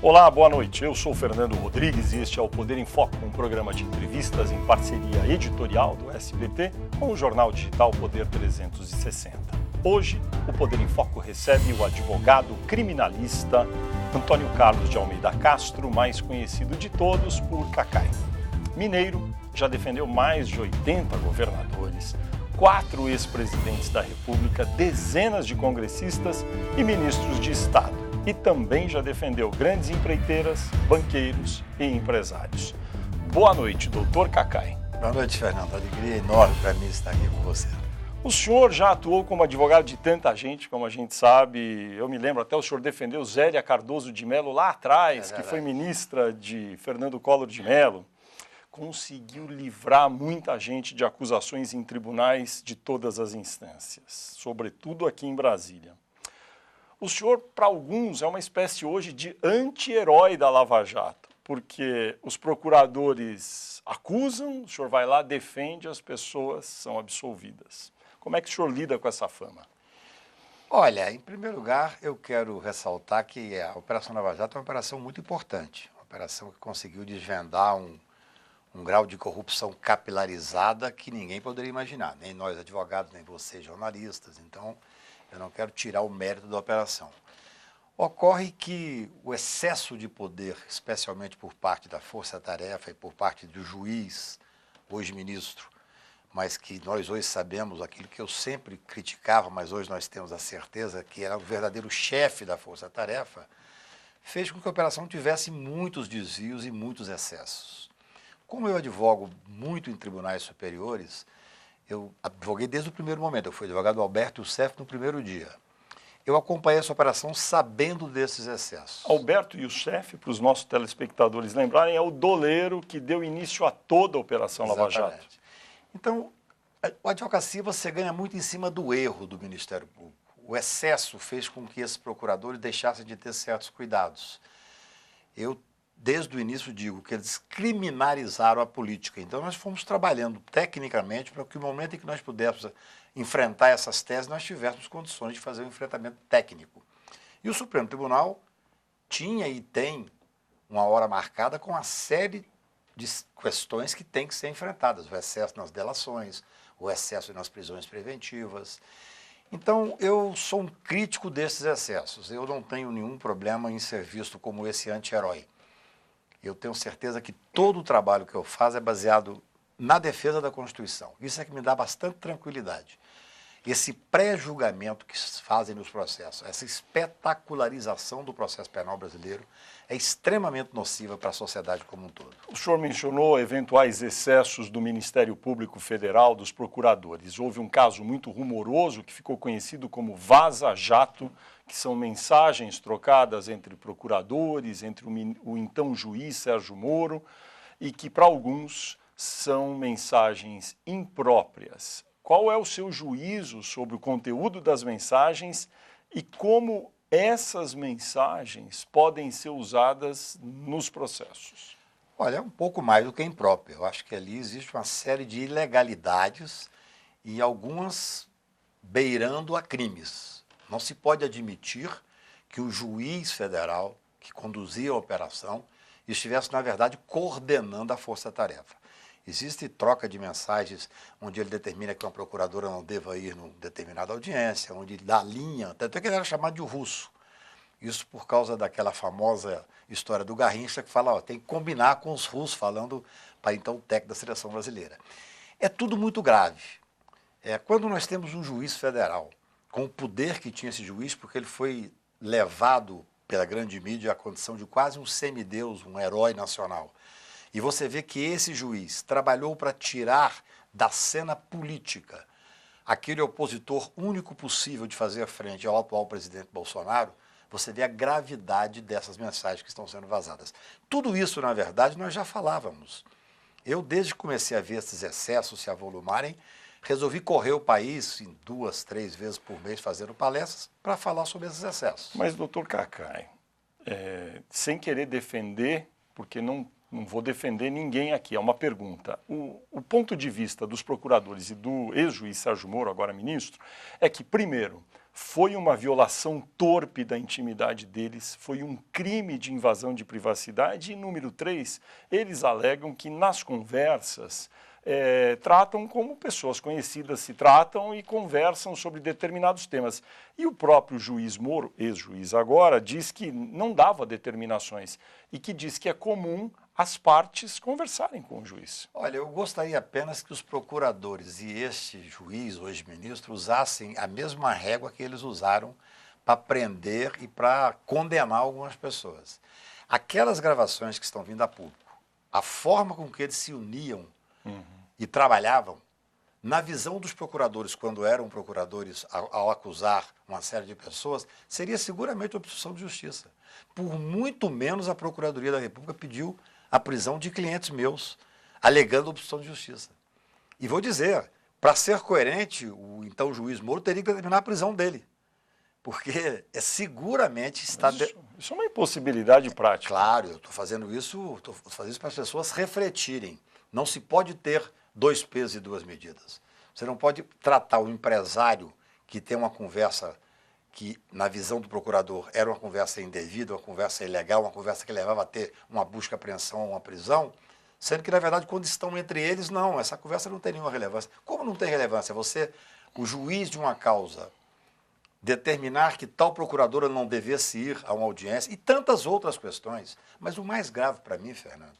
Olá, boa noite. Eu sou Fernando Rodrigues e este é o Poder em Foco, um programa de entrevistas em parceria editorial do SBT com o jornal digital Poder 360. Hoje, o Poder em Foco recebe o advogado criminalista Antônio Carlos de Almeida Castro, mais conhecido de todos por Cacai. Mineiro, já defendeu mais de 80 governadores, 4 ex-presidentes da República, dezenas de congressistas e ministros de Estado. E também já defendeu grandes empreiteiras, banqueiros e empresários. Boa noite, doutor Cacai. Boa noite, Fernando. Alegria enorme para mim estar aqui com você. O senhor já atuou como advogado de tanta gente, como a gente sabe. Eu me lembro, até o senhor defendeu Zélia Cardoso de Mello lá atrás, que foi ministra de Fernando Collor de Mello. Conseguiu livrar muita gente de acusações em tribunais de todas as instâncias, sobretudo aqui em Brasília. O senhor, para alguns, é uma espécie hoje de anti-herói da Lava Jato, porque os procuradores acusam, o senhor vai lá, defende, as pessoas são absolvidas. Como é que o senhor lida com essa fama? Olha, em primeiro lugar, eu quero ressaltar que a Operação Lava Jato é uma operação muito importante, uma operação que conseguiu desvendar um grau de corrupção capilarizada que ninguém poderia imaginar, nem nós advogados, nem vocês jornalistas. Então, eu não quero tirar o mérito da operação. Ocorre que o excesso de poder, especialmente por parte da Força-Tarefa e por parte do juiz, hoje ministro, mas que nós hoje sabemos aquilo que eu sempre criticava, mas hoje nós temos a certeza que era o verdadeiro chefe da Força-Tarefa, fez com que a operação tivesse muitos desvios e muitos excessos. Como eu advogo muito em tribunais superiores, eu advoguei desde o primeiro momento, eu fui advogado do Alberto Youssef no primeiro dia. Eu acompanhei essa operação sabendo desses excessos. Alberto Youssef, para os nossos telespectadores lembrarem, é o doleiro que deu início a toda a Operação Lava Jato. Então, a advocacia você ganha muito em cima do erro do Ministério Público. O excesso fez com que esses procuradores deixassem de ter certos cuidados. Eu, desde o início, digo que eles criminalizaram a política. Então, nós fomos trabalhando tecnicamente para que no momento em que nós pudéssemos enfrentar essas teses, nós tivéssemos condições de fazer um enfrentamento técnico. E o Supremo Tribunal tinha e tem uma hora marcada com uma série de questões que têm que ser enfrentadas. O excesso nas delações, o excesso nas prisões preventivas. Então, eu sou um crítico desses excessos. Eu não tenho nenhum problema em ser visto como esse anti-herói. Eu tenho certeza que todo o trabalho que eu faço é baseado na defesa da Constituição. Isso é que me dá bastante tranquilidade. Esse pré-julgamento que fazem nos processos, essa espetacularização do processo penal brasileiro é extremamente nociva para a sociedade como um todo. O senhor mencionou eventuais excessos do Ministério Público Federal, dos procuradores. Houve um caso muito rumoroso que ficou conhecido como Vaza Jato, que são mensagens trocadas entre procuradores, entre o então juiz Sérgio Moro, e que para alguns são mensagens impróprias. Qual é o seu juízo sobre o conteúdo das mensagens e como essas mensagens podem ser usadas nos processos? Olha, é um pouco mais do que impróprio. Eu acho que ali existe uma série de ilegalidades e algumas beirando a crimes. Não se pode admitir que o juiz federal que conduzia a operação estivesse, na verdade, coordenando a força-tarefa. Existe troca de mensagens onde ele determina que uma procuradora não deva ir numa determinada audiência, onde ele dá linha, até que ele era chamado de russo. Isso por causa daquela famosa história do Garrincha que fala, tem que combinar com os russos, falando para então o técnico da seleção brasileira. É tudo muito grave. Quando nós temos um juiz federal, com o poder que tinha esse juiz, porque ele foi levado pela grande mídia à condição de quase um semideus, um herói nacional, e você vê que esse juiz trabalhou para tirar da cena política aquele opositor único possível de fazer frente ao atual presidente Bolsonaro, você vê a gravidade dessas mensagens que estão sendo vazadas. Tudo isso, na verdade, nós já falávamos. Eu, desde que comecei a ver esses excessos se avolumarem, resolvi correr o país em 2, 3 vezes por mês fazendo palestras para falar sobre esses excessos. Mas, doutor Cacai, sem querer defender, porque não não vou defender ninguém aqui, é uma pergunta. O ponto de vista dos procuradores e do ex-juiz Sérgio Moro, agora ministro, é que, primeiro, foi uma violação torpe da intimidade deles, foi um crime de invasão de privacidade e, número 3, eles alegam que nas conversas tratam como pessoas conhecidas se tratam e conversam sobre determinados temas. E o próprio juiz Moro, ex-juiz agora, diz que não dava determinações e que diz que é comum as partes conversarem com o juiz. Olha, eu gostaria apenas que os procuradores e este juiz, hoje ministro, usassem a mesma régua que eles usaram para prender e para condenar algumas pessoas. Aquelas gravações que estão vindo a público, a forma com que eles se uniam e trabalhavam, na visão dos procuradores, quando eram procuradores, ao acusar uma série de pessoas, seria seguramente obstrução de justiça. Por muito menos a Procuradoria da República pediu a prisão de clientes meus, alegando obstrução de justiça. E vou dizer, para ser coerente, o então juiz Moro teria que determinar a prisão dele, porque seguramente está... Isso é uma impossibilidade prática. Claro, eu estou fazendo isso para as pessoas refletirem. Não se pode ter 2 pesos e 2 medidas. Você não pode tratar o empresário que tem uma conversa que, na visão do procurador, era uma conversa indevida, uma conversa ilegal, uma conversa que levava a ter uma busca, apreensão ou uma prisão, sendo que, na verdade, quando estão entre eles, não, essa conversa não tem nenhuma relevância. Como não tem relevância? Você, o juiz de uma causa, determinar que tal procuradora não devesse ir a uma audiência e tantas outras questões. Mas o mais grave para mim, Fernando,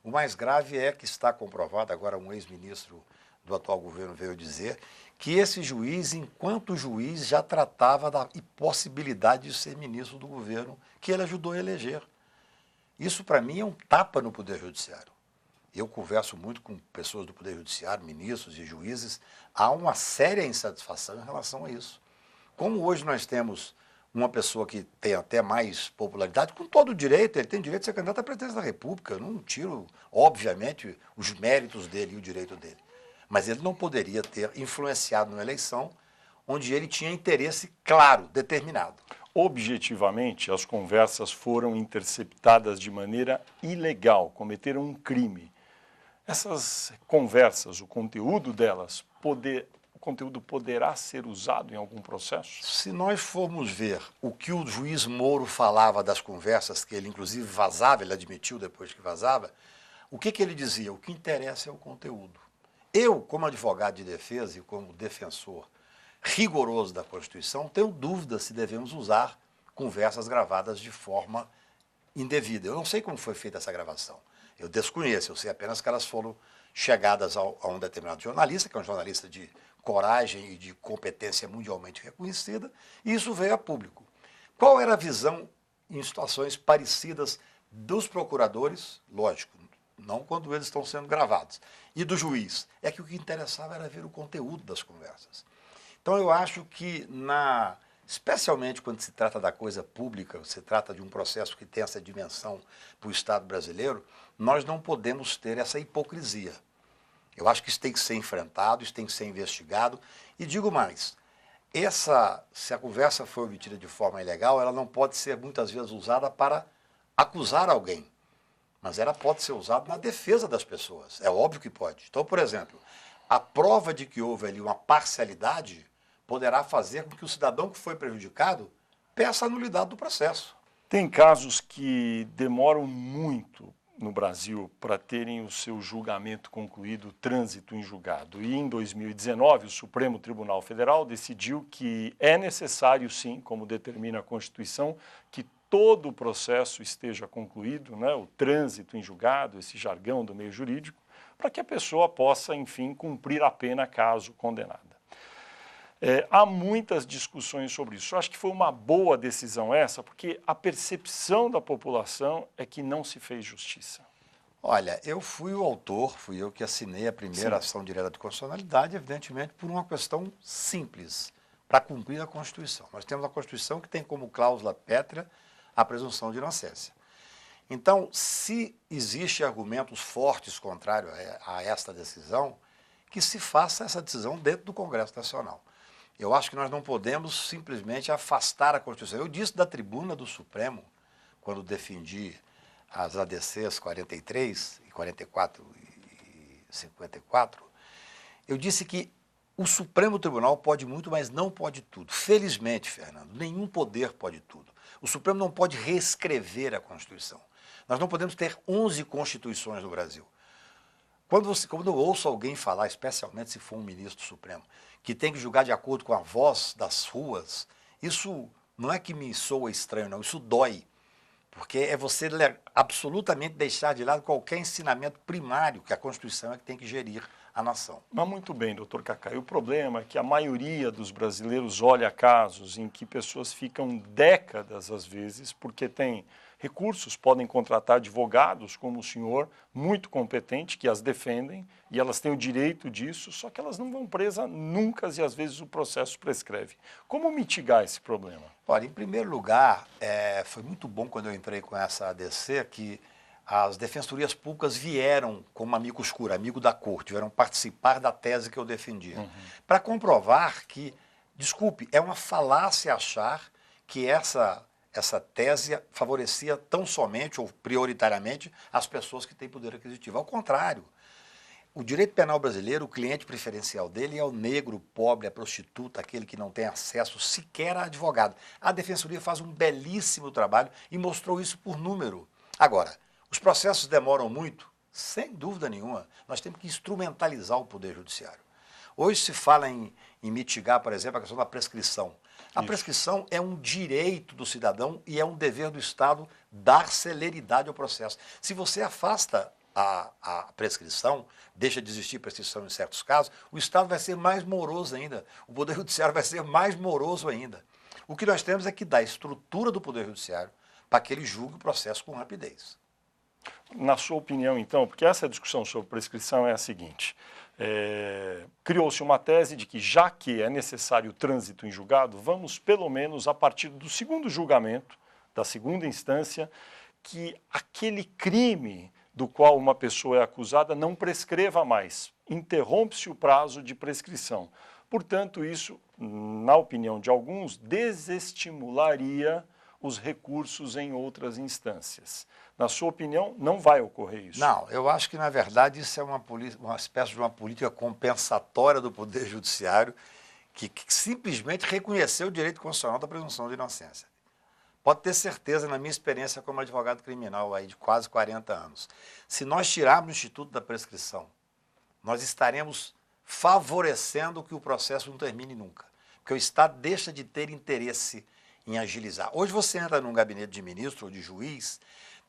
o mais grave é que está comprovado, agora um ex-ministro do atual governo veio dizer, que esse juiz, enquanto juiz, já tratava da impossibilidade de ser ministro do governo que ele ajudou a eleger. Isso, para mim, é um tapa no Poder Judiciário. Eu converso muito com pessoas do Poder Judiciário, ministros e juízes, há uma séria insatisfação em relação a isso. Como hoje nós temos uma pessoa que tem até mais popularidade, com todo o direito, ele tem direito de ser candidato à presidência da República, eu não tiro, obviamente, os méritos dele e o direito dele. Mas ele não poderia ter influenciado numa eleição onde ele tinha interesse claro, determinado. Objetivamente, as conversas foram interceptadas de maneira ilegal, cometeram um crime. Essas conversas, o conteúdo delas, o conteúdo poderá ser usado em algum processo? Se nós formos ver o que o juiz Moro falava das conversas, que ele inclusive vazava, ele admitiu depois que vazava, o que ele dizia? O que interessa é o conteúdo. Eu, como advogado de defesa e como defensor rigoroso da Constituição, tenho dúvida se devemos usar conversas gravadas de forma indevida. Eu não sei como foi feita essa gravação. Eu desconheço, eu sei apenas que elas foram chegadas a um determinado jornalista, que é um jornalista de coragem e de competência mundialmente reconhecida, e isso veio a público. Qual era a visão em situações parecidas dos procuradores? Lógico, não quando eles estão sendo gravados. E do juiz? É que o que interessava era ver o conteúdo das conversas. Então eu acho que, especialmente quando se trata da coisa pública, se trata de um processo que tem essa dimensão para o Estado brasileiro, nós não podemos ter essa hipocrisia. Eu acho que isso tem que ser enfrentado, isso tem que ser investigado. E digo mais, se a conversa for obtida de forma ilegal, ela não pode ser muitas vezes usada para acusar alguém. Mas ela pode ser usada na defesa das pessoas. É óbvio que pode. Então, por exemplo, a prova de que houve ali uma parcialidade poderá fazer com que o cidadão que foi prejudicado peça a nulidade do processo. Tem casos que demoram muito no Brasil para terem o seu julgamento concluído, o trânsito em julgado. E em 2019, o Supremo Tribunal Federal decidiu que é necessário, sim, como determina a Constituição, que todo o processo esteja concluído, né, o trânsito em julgado, esse jargão do meio jurídico, para que a pessoa possa, enfim, cumprir a pena caso condenada. Há muitas discussões sobre isso. Eu acho que foi uma boa decisão essa, porque a percepção da população é que não se fez justiça. Olha, eu fui o autor, fui eu que assinei a primeira ação direta de constitucionalidade, evidentemente por uma questão simples, para cumprir a Constituição. Nós temos a Constituição que tem como cláusula pétrea a presunção de inocência. Então, se existem argumentos fortes contrários a esta decisão, que se faça essa decisão dentro do Congresso Nacional. Eu acho que nós não podemos simplesmente afastar a Constituição. Eu disse da tribuna do Supremo, quando defendi as ADCs 43 e 44 e 54, eu disse que o Supremo Tribunal pode muito, mas não pode tudo. Felizmente, Fernando, nenhum poder pode tudo. O Supremo não pode reescrever a Constituição. Nós não podemos ter 11 constituições no Brasil. Quando eu ouço alguém falar, especialmente se for um ministro supremo, que tem que julgar de acordo com a voz das ruas, isso não é que me soa estranho, não, isso dói. Porque é você absolutamente deixar de lado qualquer ensinamento primário que a Constituição é que tem que gerir a nação. Mas muito bem, doutor Cacá. E o problema é que a maioria dos brasileiros olha casos em que pessoas ficam décadas, às vezes, porque têm recursos, podem contratar advogados como o senhor, muito competente, que as defendem, e elas têm o direito disso, só que elas não vão presas nunca e às vezes o processo prescreve. Como mitigar esse problema? Olha, em primeiro lugar, foi muito bom quando eu entrei com essa ADC que as defensorias públicas vieram como amicus curiae, amigo da corte, vieram participar da tese que eu defendia, para comprovar que, desculpe, é uma falácia achar que essa tese favorecia tão somente ou prioritariamente as pessoas que têm poder aquisitivo. Ao contrário, o direito penal brasileiro, o cliente preferencial dele é o negro, o pobre, a prostituta, aquele que não tem acesso sequer a advogado. A Defensoria faz um belíssimo trabalho e mostrou isso por número. Agora, os processos demoram muito? Sem dúvida nenhuma. Nós temos que instrumentalizar o Poder Judiciário. Hoje se fala em mitigar, por exemplo, a questão da prescrição. A prescrição é um direito do cidadão e é um dever do Estado dar celeridade ao processo. Se você afasta a prescrição, deixa de existir prescrição em certos casos, o Estado vai ser mais moroso ainda, o Poder Judiciário vai ser mais moroso ainda. O que nós temos é que dar a estrutura do Poder Judiciário para que ele julgue o processo com rapidez. Na sua opinião, então, porque essa discussão sobre prescrição é a seguinte, criou-se uma tese de que, já que é necessário o trânsito em julgado, vamos, pelo menos, a partir do segundo julgamento, da segunda instância, que aquele crime do qual uma pessoa é acusada não prescreva mais, interrompe-se o prazo de prescrição. Portanto, isso, na opinião de alguns, desestimularia os recursos em outras instâncias. Na sua opinião, não vai ocorrer isso? Não, eu acho que, na verdade, isso é uma espécie de uma política compensatória do Poder Judiciário que simplesmente reconheceu o direito constitucional da presunção de inocência. Pode ter certeza, na minha experiência como advogado criminal aí de quase 40 anos, se nós tirarmos o Instituto da Prescrição, nós estaremos favorecendo que o processo não termine nunca. Porque o Estado deixa de ter interesse em agilizar. Hoje você entra num gabinete de ministro ou de juiz,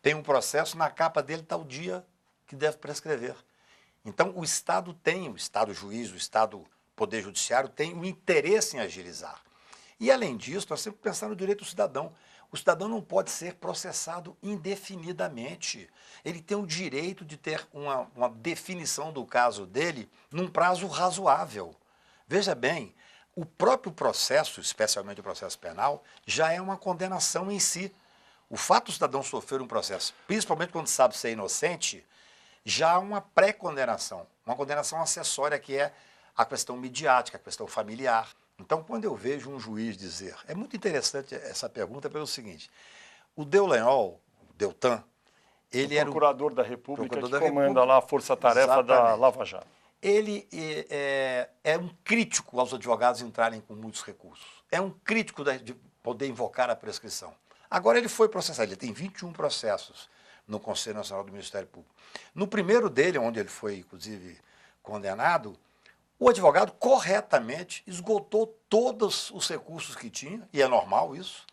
tem um processo, na capa dele está o dia que deve prescrever. Então o Estado juiz, o Estado Poder Judiciário tem um interesse em agilizar. E além disso, nós temos que pensar no direito do cidadão. O cidadão não pode ser processado indefinidamente. Ele tem o direito de ter uma definição do caso dele num prazo razoável. Veja bem, o próprio processo, especialmente o processo penal, já é uma condenação em si. O fato do cidadão sofrer um processo, principalmente quando sabe ser inocente, já há uma pré-condenação, uma condenação acessória que é a questão midiática, a questão familiar. Então, quando eu vejo um juiz dizer, é muito interessante essa pergunta pelo seguinte, o Deltan, ele era o procurador da República que comanda lá a força-tarefa da Lava Jato. Ele é um crítico aos advogados entrarem com muitos recursos. É um crítico de poder invocar a prescrição. Agora ele foi processado, ele tem 21 processos no Conselho Nacional do Ministério Público. No primeiro dele, onde ele foi, inclusive, condenado, o advogado corretamente esgotou todos os recursos que tinha, e é normal isso,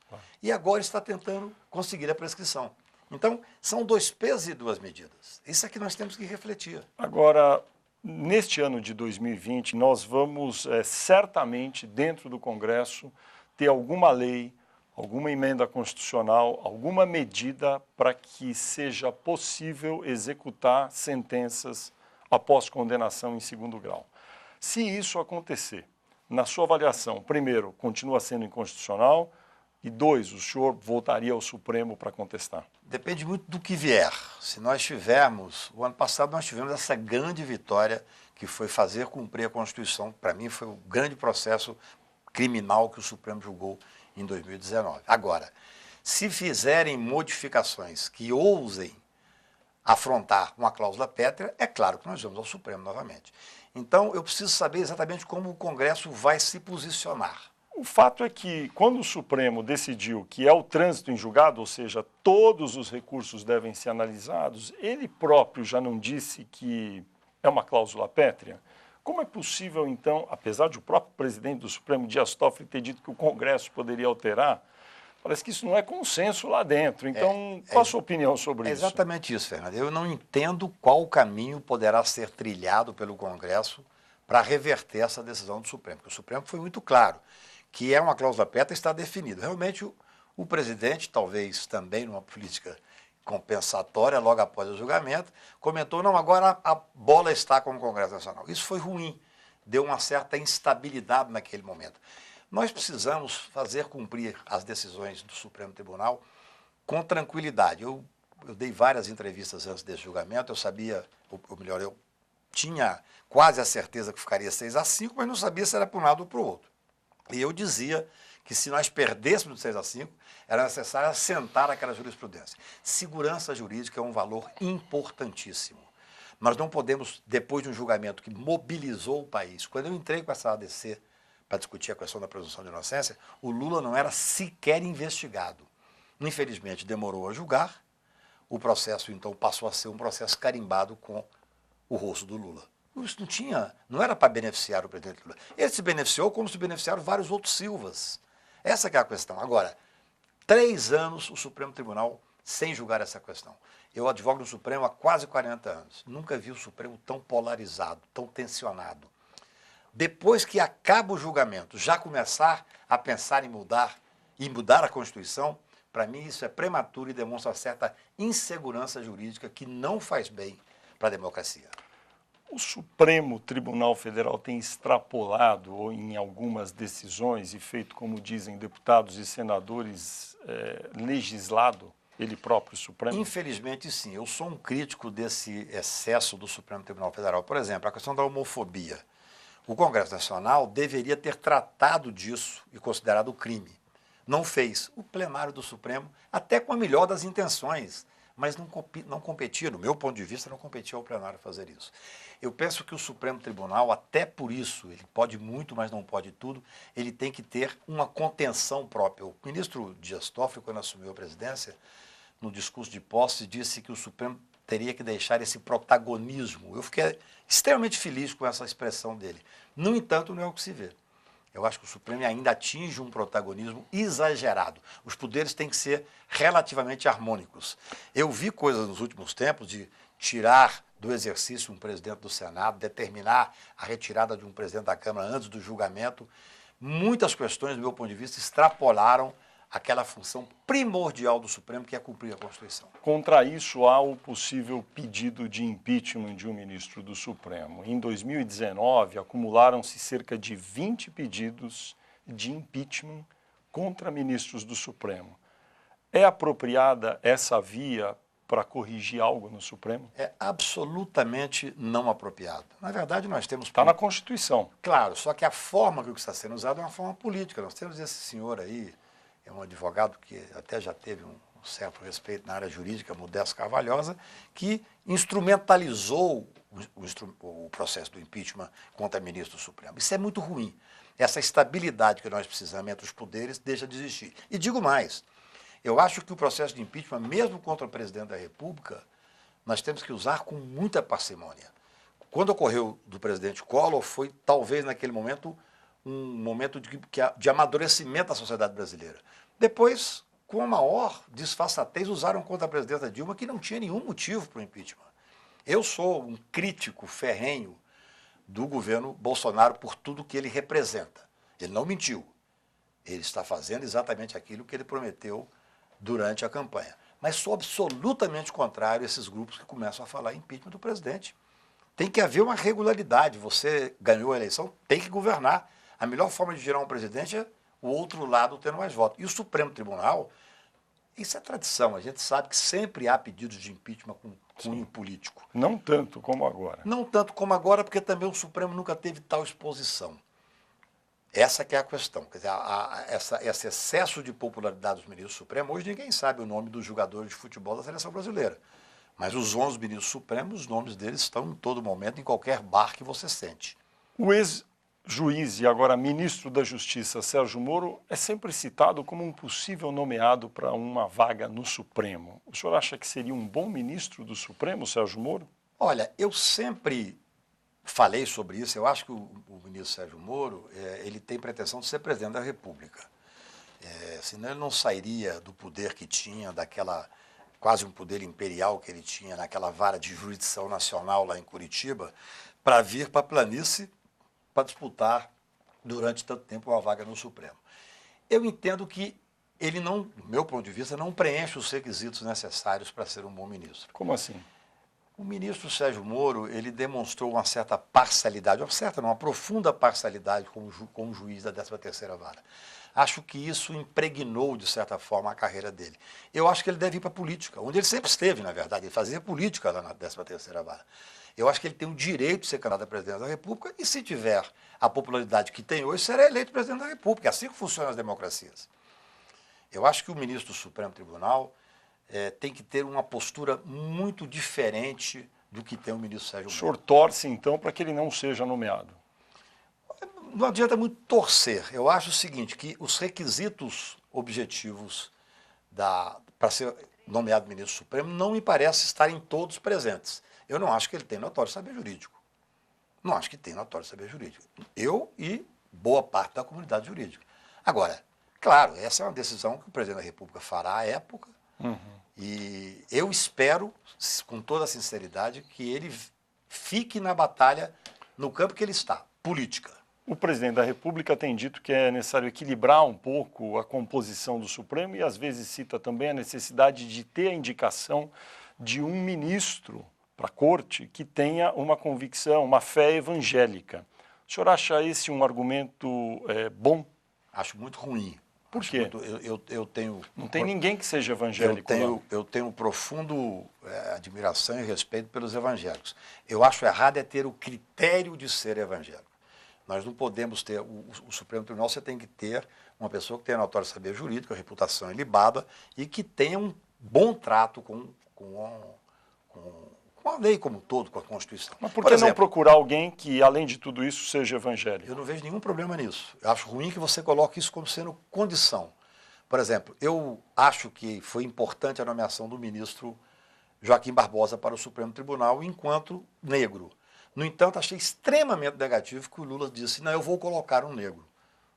e agora está tentando conseguir a prescrição. Então, são dois pesos e duas medidas. Isso é que nós temos que refletir. Agora, neste ano de 2020, nós vamos certamente, dentro do Congresso, ter alguma lei, alguma emenda constitucional, alguma medida para que seja possível executar sentenças após condenação em segundo grau. Se isso acontecer, na sua avaliação, primeiro, continua sendo inconstitucional e, dois, o senhor voltaria ao Supremo para contestar? Depende muito do que vier. Se nós tivermos, o ano passado nós tivemos essa grande vitória que foi fazer cumprir a Constituição. Para mim foi o grande processo criminal que o Supremo julgou em 2019. Agora, Se fizerem modificações que ousem afrontar uma cláusula pétrea, é claro que nós vamos ao Supremo novamente. Então, eu preciso saber exatamente como o Congresso vai se posicionar. O fato é que, quando o Supremo decidiu que é o trânsito em julgado, ou seja, todos os recursos devem ser analisados, ele próprio já não disse que é uma cláusula pétrea? Como é possível, então, apesar de o próprio presidente do Supremo, Dias Toffoli, ter dito que o Congresso poderia alterar, parece que isso não é consenso lá dentro. Então, qual a sua opinião sobre isso? É exatamente isso, Fernando. Eu não entendo qual caminho poderá ser trilhado pelo Congresso para reverter essa decisão do Supremo. Porque o Supremo foi muito claro que é uma cláusula pétrea, está definido. Realmente, o presidente, talvez também numa política compensatória, logo após o julgamento, comentou, não, agora a bola está com o Congresso Nacional. Isso foi ruim, deu uma certa instabilidade naquele momento. Nós precisamos fazer cumprir as decisões do Supremo Tribunal com tranquilidade. Eu dei várias entrevistas antes desse julgamento, eu sabia, ou melhor, eu tinha quase a certeza que ficaria 6-5, mas não sabia se era para um lado ou para o outro. E eu dizia que se nós perdêssemos de 6-5, era necessário assentar aquela jurisprudência. Segurança jurídica é um valor importantíssimo. Nós não podemos, depois de um julgamento que mobilizou o país, quando eu entrei com essa ADC para discutir a questão da presunção de inocência, o Lula não era sequer investigado. Infelizmente, demorou a julgar, o processo, então, passou a ser um processo carimbado com o rosto do Lula. Isso não era para beneficiar o presidente Lula. Ele se beneficiou como se beneficiaram vários outros Silvas. Essa que é a questão. Agora, 3 anos o Supremo Tribunal sem julgar essa questão. Eu advogo no Supremo há quase 40 anos. Nunca vi o Supremo tão polarizado, tão tensionado. Depois que acaba o julgamento, já começar a pensar em mudar a Constituição, para mim isso é prematuro e demonstra certa insegurança jurídica que não faz bem para a democracia. O Supremo Tribunal Federal tem extrapolado ou em algumas decisões e feito, como dizem deputados e senadores, legislado ele próprio, o Supremo? Infelizmente, sim. Eu sou um crítico desse excesso do Supremo Tribunal Federal. Por exemplo, a questão da homofobia. O Congresso Nacional deveria ter tratado disso e considerado crime. Não fez. O plenário do Supremo, até com a melhor das intenções, mas não competia, no meu ponto de vista, não competia ao plenário fazer isso. Eu penso que o Supremo Tribunal, até por isso, ele pode muito, mas não pode tudo, ele tem que ter uma contenção própria. O ministro Dias Toffoli, quando assumiu a presidência, no discurso de posse, disse que o Supremo teria que deixar esse protagonismo. Eu fiquei extremamente feliz com essa expressão dele. No entanto, não é o que se vê. Eu acho que o Supremo ainda atinge um protagonismo exagerado. Os poderes têm que ser relativamente harmônicos. Eu vi coisas nos últimos tempos de tirar do exercício um presidente do Senado, determinar a retirada de um presidente da Câmara antes do julgamento. Muitas questões, do meu ponto de vista, extrapolaram aquela função primordial do Supremo, que é cumprir a Constituição. Contra isso, há o possível pedido de impeachment de um ministro do Supremo. Em 2019, acumularam-se cerca de 20 pedidos de impeachment contra ministros do Supremo. É apropriada essa via para corrigir algo no Supremo? É absolutamente não apropriado. Na verdade, nós temos... Está na Constituição. Claro, só que a forma que está sendo usada é uma forma política. Nós temos esse senhor aí, é um advogado que até já teve um certo respeito na área jurídica, Modesto Carvalhosa, que instrumentalizou o processo do impeachment contra ministro do Supremo. Isso é muito ruim. Essa estabilidade que nós precisamos entre os poderes deixa de existir. E digo mais, eu acho que o processo de impeachment, mesmo contra o presidente da República, nós temos que usar com muita parcimônia. Quando ocorreu do presidente Collor, foi talvez naquele momento um momento de amadurecimento da sociedade brasileira. Depois, com a maior disfarçatez, usaram contra a presidenta Dilma, que não tinha nenhum motivo para o impeachment. Eu sou um crítico ferrenho do governo Bolsonaro por tudo que ele representa. Ele não mentiu. Ele está fazendo exatamente aquilo que ele prometeu durante a campanha. Mas sou absolutamente contrário a esses grupos que começam a falar em impeachment do presidente. Tem que haver uma regularidade. Você ganhou a eleição, tem que governar. A melhor forma de girar um presidente é o outro lado tendo mais votos. E o Supremo Tribunal, isso é tradição. A gente sabe que sempre há pedidos de impeachment com cunho político. Não tanto como agora. Não tanto como agora, porque também o Supremo nunca teve tal exposição. Essa que é a questão. Quer dizer, esse excesso de popularidade dos ministros supremos, hoje ninguém sabe o nome dos jogadores de futebol da seleção brasileira. Mas os 11 ministros supremos, os nomes deles estão em todo momento, em qualquer bar que você sente. O ex-juiz e agora ministro da Justiça, Sérgio Moro, é sempre citado como um possível nomeado para uma vaga no Supremo. O senhor acha que seria um bom ministro do Supremo, Sérgio Moro? Olha, eu sempre falei sobre isso. Eu acho que o ministro Sérgio Moro, ele tem pretensão de ser presidente da República. Senão ele não sairia do poder que tinha, daquela quase um poder imperial que ele tinha naquela vara de jurisdição nacional lá em Curitiba, para vir para a planície para disputar durante tanto tempo uma vaga no Supremo. Eu entendo que ele não, do meu ponto de vista, não preenche os requisitos necessários para ser um bom ministro. Como assim? O ministro Sérgio Moro, ele demonstrou uma certa parcialidade, uma profunda parcialidade como juiz da 13ª Vara. Acho que isso impregnou, de certa forma, a carreira dele. Eu acho que ele deve ir para a política, onde ele sempre esteve, na verdade. Ele fazia política lá na 13ª Vara. Eu acho que ele tem o direito de ser candidato a presidente da República e, se tiver a popularidade que tem hoje, será eleito presidente da República. É assim que funcionam as democracias. Eu acho que o ministro do Supremo Tribunal tem que ter uma postura muito diferente do que tem o ministro Sérgio Moro. O senhor torce, então, para que ele não seja nomeado? Não adianta muito torcer. Eu acho o seguinte, que os requisitos objetivos para ser nomeado ministro supremo não me parece estarem todos presentes. Eu não acho que ele tem notório saber jurídico. Não acho que tem notório saber jurídico. Eu e boa parte da comunidade jurídica. Agora, claro, essa é uma decisão que o presidente da República fará à época. E eu espero, com toda a sinceridade, que ele fique na batalha no campo que ele está, política. O presidente da República tem dito que é necessário equilibrar um pouco a composição do Supremo e às vezes cita também a necessidade de ter a indicação de um ministro para a corte que tenha uma convicção, uma fé evangélica. O senhor acha esse um argumento bom? Acho muito ruim. Por quê? Eu tenho... Não tem ninguém que seja evangélico. Eu tenho profundo admiração e respeito pelos evangélicos. Eu acho errado é ter o critério de ser evangélico. Nós não podemos ter... O Supremo Tribunal, você tem que ter uma pessoa que tenha notório saber jurídico, a reputação ilibada e que tenha um bom trato com a lei como um todo, com a Constituição. Mas por que não procurar alguém que, além de tudo isso, seja evangélico? Eu não vejo nenhum problema nisso. Eu acho ruim que você coloque isso como sendo condição. Por exemplo, eu acho que foi importante a nomeação do ministro Joaquim Barbosa para o Supremo Tribunal enquanto negro. No entanto, achei extremamente negativo que o Lula disse, não, eu vou colocar um negro.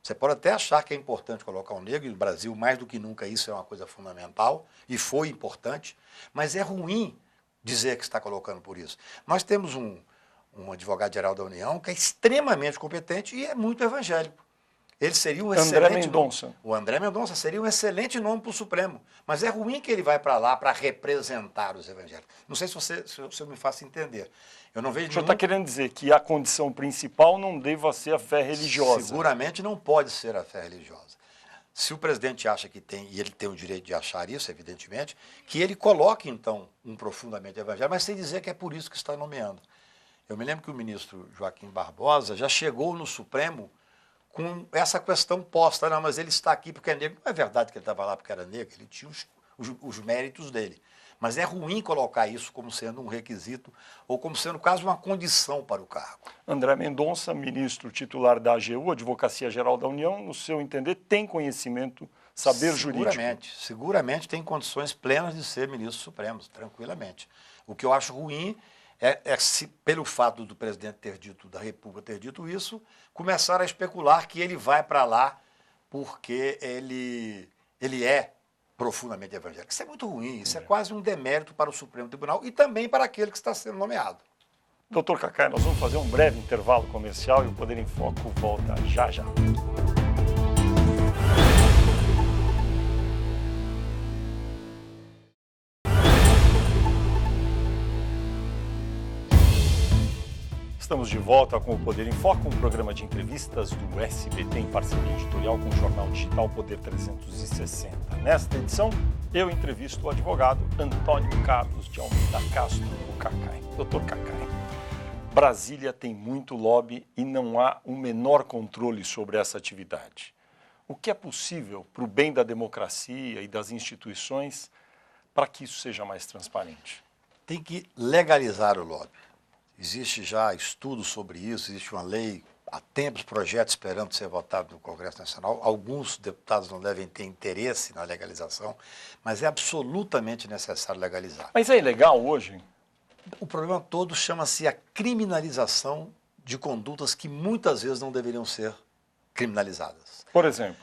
Você pode até achar que é importante colocar um negro, e no Brasil, mais do que nunca, isso é uma coisa fundamental, e foi importante, mas é ruim dizer que está colocando por isso. Nós temos um advogado-geral da União que é extremamente competente e é muito evangélico. Ele seria um excelente André Mendonça. nome. O André Mendonça seria um excelente nome para o Supremo, mas é ruim que ele vai para lá para representar os evangélicos. Não sei se eu me faço entender. Eu não vejo O senhor está querendo dizer que a condição principal não deva ser a fé religiosa? Seguramente não pode ser a fé religiosa. Se o presidente acha que tem, e ele tem o direito de achar isso, evidentemente, que ele coloque, então, um profundamente evangélico, mas sem dizer que é por isso que está nomeando. Eu me lembro que o ministro Joaquim Barbosa já chegou no Supremo com essa questão posta, não, mas ele está aqui porque é negro. Não é verdade que ele estava lá porque era negro, ele tinha os méritos dele. Mas é ruim colocar isso como sendo um requisito ou como sendo quase uma condição para o cargo. André Mendonça, ministro titular da AGU, Advocacia Geral da União, no seu entender, tem conhecimento, saber jurídico? Seguramente tem condições plenas de ser ministro supremo, tranquilamente. O que eu acho ruim é se, pelo fato do presidente da República ter dito isso, começar a especular que ele vai para lá porque ele é profundamente evangélico. Isso é muito ruim, isso é quase um demérito para o Supremo Tribunal e também para aquele que está sendo nomeado. Doutor Cacai, nós vamos fazer um breve intervalo comercial e o Poder em Foco volta já já. Estamos de volta com o Poder em Foco, um programa de entrevistas do SBT em parceria editorial com o jornal digital Poder 360. Nesta edição, eu entrevisto o advogado Antônio Carlos de Almeida Castro, o Cacai. Doutor Cacai, Brasília tem muito lobby e não há o menor controle sobre essa atividade. O que é possível para o bem da democracia e das instituições para que isso seja mais transparente? Tem que legalizar o lobby. Existe já estudo sobre isso, existe uma lei, há tempos projetos esperando ser votado no Congresso Nacional. Alguns deputados não devem ter interesse na legalização, mas é absolutamente necessário legalizar. Mas é ilegal hoje? O problema todo chama-se a criminalização de condutas que muitas vezes não deveriam ser criminalizadas. Por exemplo?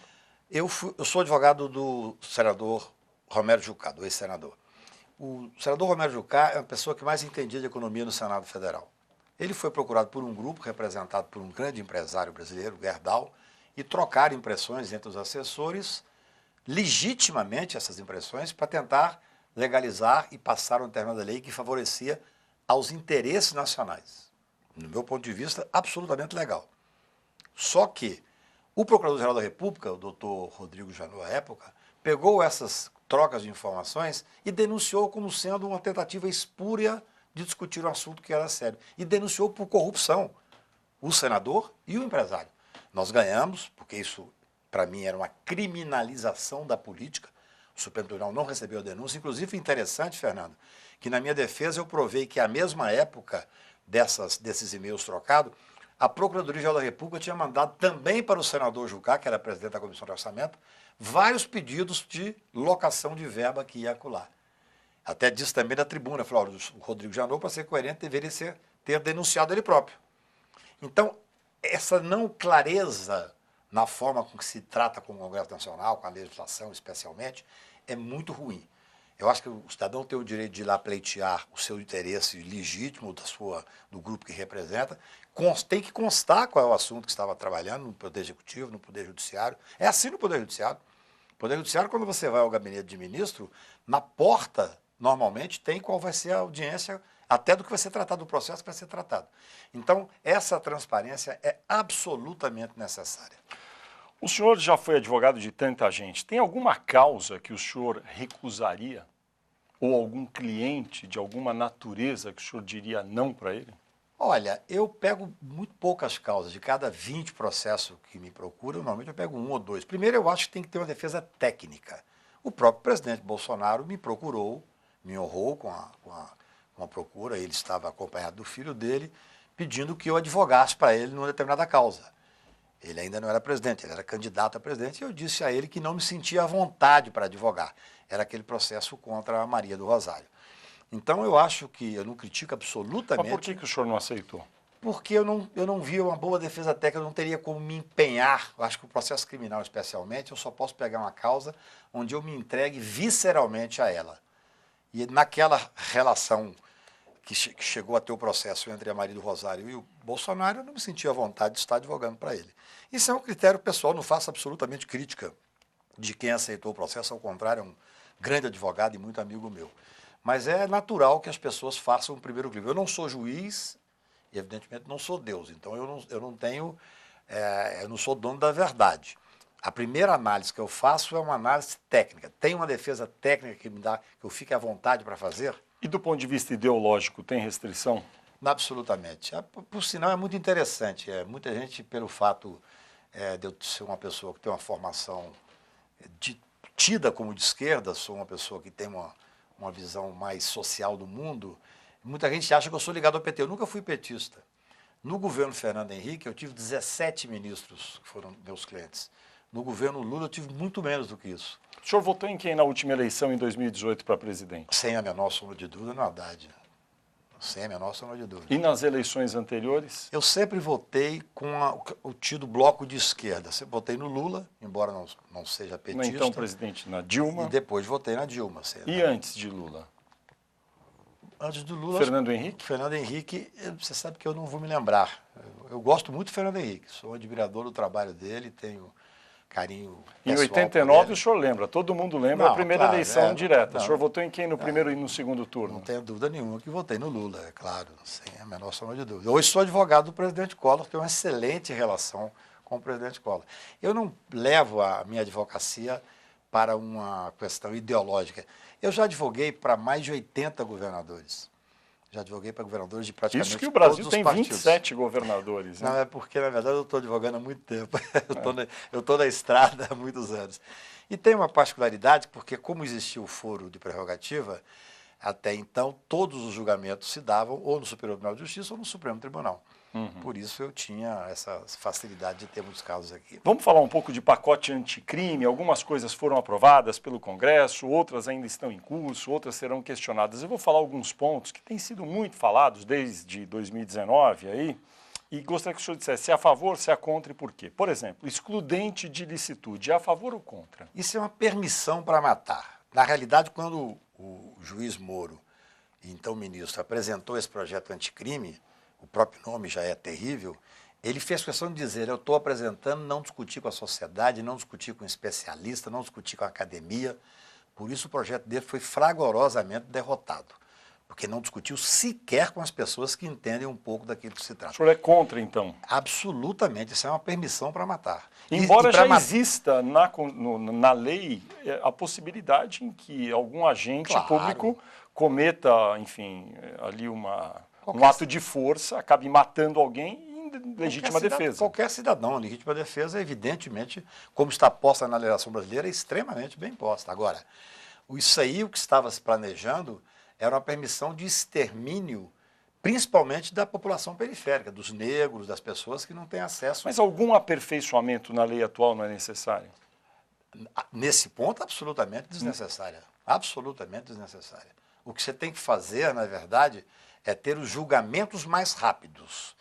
Eu sou advogado do senador Romero Jucá, do ex-senador. O senador Romero Jucá é a pessoa que mais entendia de economia no Senado Federal. Ele foi procurado por um grupo representado por um grande empresário brasileiro, Gerdau, e trocaram impressões entre os assessores, legitimamente essas impressões, para tentar legalizar e passar uma determinada lei que favorecia aos interesses nacionais. No meu ponto de vista, absolutamente legal. Só que o Procurador-Geral da República, o doutor Rodrigo Janot, à época, pegou essas trocas de informações e denunciou como sendo uma tentativa espúria de discutir um assunto que era sério. E denunciou por corrupção o senador e o empresário. Nós ganhamos, porque isso, para mim, era uma criminalização da política. O Supremo Tribunal não recebeu a denúncia. Inclusive, interessante, Fernando, que na minha defesa eu provei que, à mesma época desses e-mails trocados, a Procuradoria-Geral da República tinha mandado também para o senador Jucá, que era presidente da Comissão de Orçamento, vários pedidos de locação de verba que ia acular. Até disse também na tribuna, falou, o Rodrigo Janot, para ser coerente, deveria ter denunciado ele próprio. Então, essa não clareza na forma com que se trata com o Congresso Nacional, com a legislação especialmente, é muito ruim. Eu acho que o cidadão tem o direito de ir lá pleitear o seu interesse legítimo do grupo que representa, tem que constar qual é o assunto que estava trabalhando no Poder Executivo, no Poder Judiciário. É assim no Poder Judiciário. No Poder Judiciário, quando você vai ao gabinete de ministro, na porta, normalmente, tem qual vai ser a audiência, até do que vai ser tratado, do processo que vai ser tratado. Então, essa transparência é absolutamente necessária. O senhor já foi advogado de tanta gente. Tem alguma causa que o senhor recusaria? Ou algum cliente de alguma natureza que o senhor diria não para ele? Olha, eu pego muito poucas causas. De cada 20 processos que me procuram, normalmente eu pego 1 ou 2. Primeiro, eu acho que tem que ter uma defesa técnica. O próprio presidente Bolsonaro me procurou, me honrou com a procura, ele estava acompanhado do filho dele, pedindo que eu advogasse para ele numa determinada causa. Ele ainda não era presidente, ele era candidato a presidente, e eu disse a ele que não me sentia à vontade para advogar. Era aquele processo contra a Maria do Rosário. Então, eu acho que eu não critico absolutamente... Mas por que o senhor não aceitou? Porque eu não via uma boa defesa técnica, eu não teria como me empenhar. Eu acho que o processo criminal, especialmente, eu só posso pegar uma causa onde eu me entregue visceralmente a ela. E naquela relação que chegou a ter o processo entre a Maria do Rosário e o Bolsonaro, eu não me sentia à vontade de estar advogando para ele. Isso é um critério pessoal, não faço absolutamente crítica de quem aceitou o processo, ao contrário, é um grande advogado e muito amigo meu. Mas é natural que as pessoas façam o primeiro crivo. Eu não sou juiz e, evidentemente, não sou Deus, então eu não sou dono da verdade. A primeira análise que eu faço é uma análise técnica. Tem uma defesa técnica que me dá, que eu fique à vontade para fazer? E do ponto de vista ideológico, tem restrição? Absolutamente. Por sinal, é muito interessante. Muita gente, pelo fato de eu ser uma pessoa que tem uma formação tida como de esquerda, sou uma pessoa que tem uma visão mais social do mundo, muita gente acha que eu sou ligado ao PT. Eu nunca fui petista. No governo Fernando Henrique, eu tive 17 ministros que foram meus clientes. No governo Lula, eu tive muito menos do que isso. O senhor votou em quem na última eleição, em 2018, para presidente? Sem a menor sombra de dúvida, no Haddad. Sem a menor sombra de dúvida. E nas eleições anteriores? Eu sempre votei com o tido bloco de esquerda. Sempre votei no Lula, embora não seja petista. Então, presidente, na Dilma. E depois votei na Dilma. E antes de Lula? Antes do Lula... Fernando Henrique? Fernando Henrique, você sabe que eu não vou me lembrar. Eu gosto muito do Fernando Henrique. Sou admirador do trabalho dele, tenho carinho Em pessoal 89 o senhor lembra, todo mundo lembra, Não, a primeira claro, eleição direta. não. O senhor votou em quem no primeiro e no segundo turno? Não tenho dúvida nenhuma que votei no Lula, é claro, sem a menor sombra de dúvida. Hoje sou advogado do presidente Collor, tenho uma excelente relação com o presidente Collor. Eu não levo a minha advocacia para uma questão ideológica. Eu já advoguei para mais de 80 governadores. Já advoguei para governadores de praticamente Isso que o Brasil todos os tem partidos. 27 governadores. Né? Não, é porque, na verdade, eu estou advogando há muito tempo. Eu estou na estrada há muitos anos. E tem uma particularidade, porque como existia o foro de prerrogativa, até então todos os julgamentos se davam ou no Superior Tribunal de Justiça ou no Supremo Tribunal. Por isso eu tinha essa facilidade de ter muitos casos aqui. Vamos falar um pouco de pacote anticrime. Algumas coisas foram aprovadas pelo Congresso, outras ainda estão em curso, outras serão questionadas. Eu vou falar alguns pontos que têm sido muito falados desde 2019 aí, e gostaria que o senhor dissesse se é a favor, se é contra e por quê. Por exemplo, excludente de ilicitude, é a favor ou contra? Isso é uma permissão para matar. Na realidade, quando o juiz Moro, então ministro, apresentou esse projeto anticrime, o próprio nome já é terrível, ele fez questão de dizer, eu estou apresentando, não discutir com a sociedade, não discutir com especialista, não discutir com a academia. Por isso o projeto dele foi fragorosamente derrotado, porque não discutiu sequer com as pessoas que entendem um pouco daquilo que se trata. O senhor é contra, então? Absolutamente, isso é uma permissão para matar. Embora já exista na lei a possibilidade em que algum agente público cometa, enfim, ali um ato de força, acabe matando alguém em legítima defesa. Qualquer cidadão, legítima defesa, evidentemente, como está posta na legislação brasileira, é extremamente bem posta. Agora, isso aí, o que estava se planejando, era uma permissão de extermínio, principalmente da população periférica, dos negros, das pessoas que não têm acesso. Mas algum aperfeiçoamento na lei atual não é necessário? Nesse ponto, absolutamente desnecessária. Absolutamente desnecessária. O que você tem que fazer, na verdade, é ter os julgamentos mais rápidos.